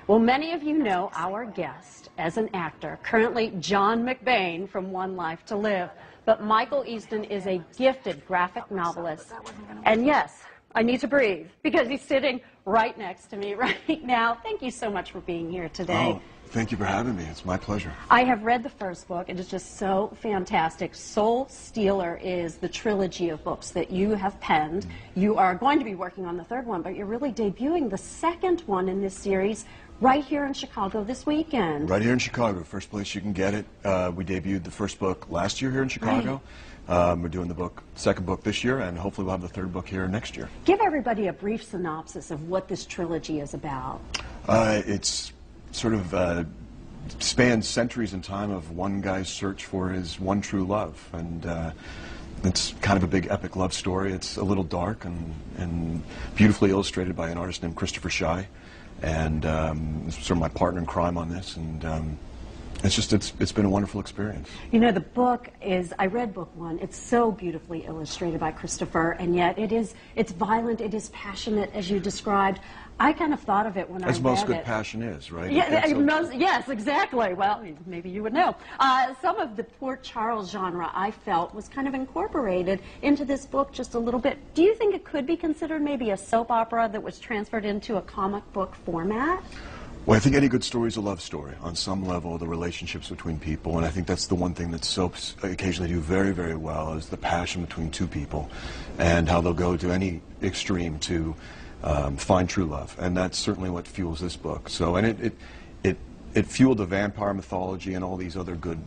Well, many of you know our guest as an actor, currently John McBain from One Life to Live. But Michael Easton is a gifted graphic novelist. And yes, I need to breathe because he's sitting right next to me right now. Thank you so much for being here today. Oh, thank you for having me. It's my pleasure. I have read the first book. It is just so fantastic. Soul Stealer is the trilogy of books that you have penned. You are going to be working on the third one, but you're really debuting the second one in this series right here in Chicago this weekend. Right here in Chicago, first place you can get it. We debuted the first book last year here in Chicago. Right. We're doing the second book this year, and hopefully we'll have the third book here next year. Give everybody a brief synopsis of what this trilogy is about. It's sort of spans centuries in time of one guy's search for his one true love, and it's kind of a big epic love story. It's a little dark and beautifully illustrated by an artist named Christopher Shy, and it's sort of my partner in crime on this, and it's been a wonderful experience. You know, the book is, I read book one, it's so beautifully illustrated by Christopher, and yet it's violent, it is passionate, as you described. I kind of thought of it when I read it. As most good passion is, right? Yeah, yes, exactly. Well, maybe you would know. Some of the Port Charles genre, I felt, was kind of incorporated into this book just a little bit. Do you think it could be considered maybe a soap opera that was transferred into a comic book format? Well, I think any good story is a love story on some level, the relationships between people, and I think that's the one thing that soaps occasionally do very, very well is the passion between two people and how they'll go to any extreme to find true love, and that's certainly what fuels this book. So, and it fueled the vampire mythology and all these other good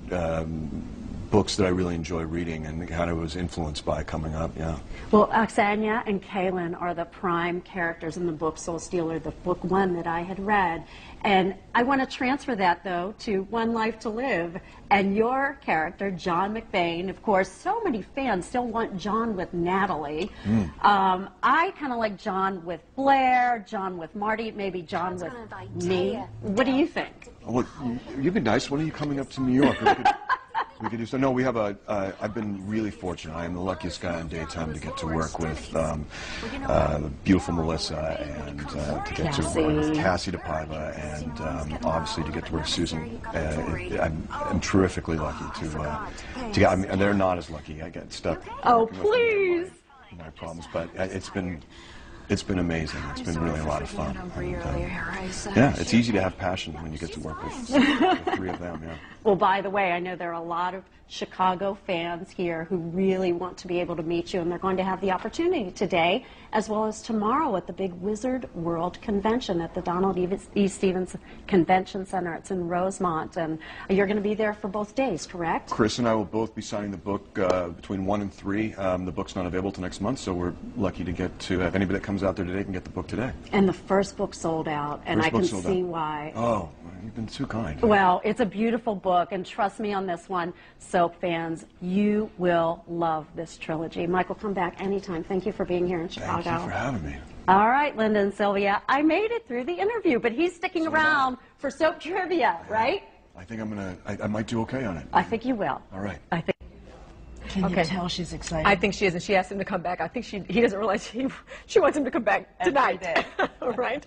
books that I really enjoy reading and kind of was influenced by coming up, yeah. Well, Oksana and Kaylin are the prime characters in the book Soul Stealer, the book one that I had read. And I want to transfer that, though, to One Life to Live. And your character, John McBain, of course, so many fans still want John with Natalie. I kind of like John with Blair, John with Marty, maybe John with me. What do you think? Well, you'd be nice. When are you coming up to New York? We could do so. No, we have I've been really fortunate. I am the luckiest guy in daytime to get to work with the beautiful Melissa and to get to work with Cassie DePaiva and obviously to get to work with Susan. I'm terrifically lucky to get. I mean, they're not as lucky. I get stuck. Oh, please. My problems, but it's been amazing. It's been really a lot of fun. And, yeah, it's easy to have passion when you get to work with the three of them, yeah. Well, by the way, I know there are a lot of Chicago fans here who really want to be able to meet you, and they're going to have the opportunity today as well as tomorrow at the big Wizard World Convention at the Donald E. Stevens Convention Center. It's in Rosemont, and you're going to be there for both days, correct? Chris and I will both be signing the book between 1 and 3. The book's not available till next month, so we're lucky to get to, if anybody that comes out there today can get the book today. And the first book sold out, and I can see why. Oh, you've been too kind. Well, it's a beautiful book, and trust me on this one, soap fans, you will love this trilogy. Michael, come back anytime. Thank you for being here in Chicago. Thank you for having me. All right, Linda and Sylvia, I made it through the interview, but he's sticking around for soap trivia, right? I think I might do okay on it. I think you will. All right. I think. Can you tell she's excited? I think she is, and she asked him to come back. I think he doesn't realize she wants him to come back tonight. Every day. Right?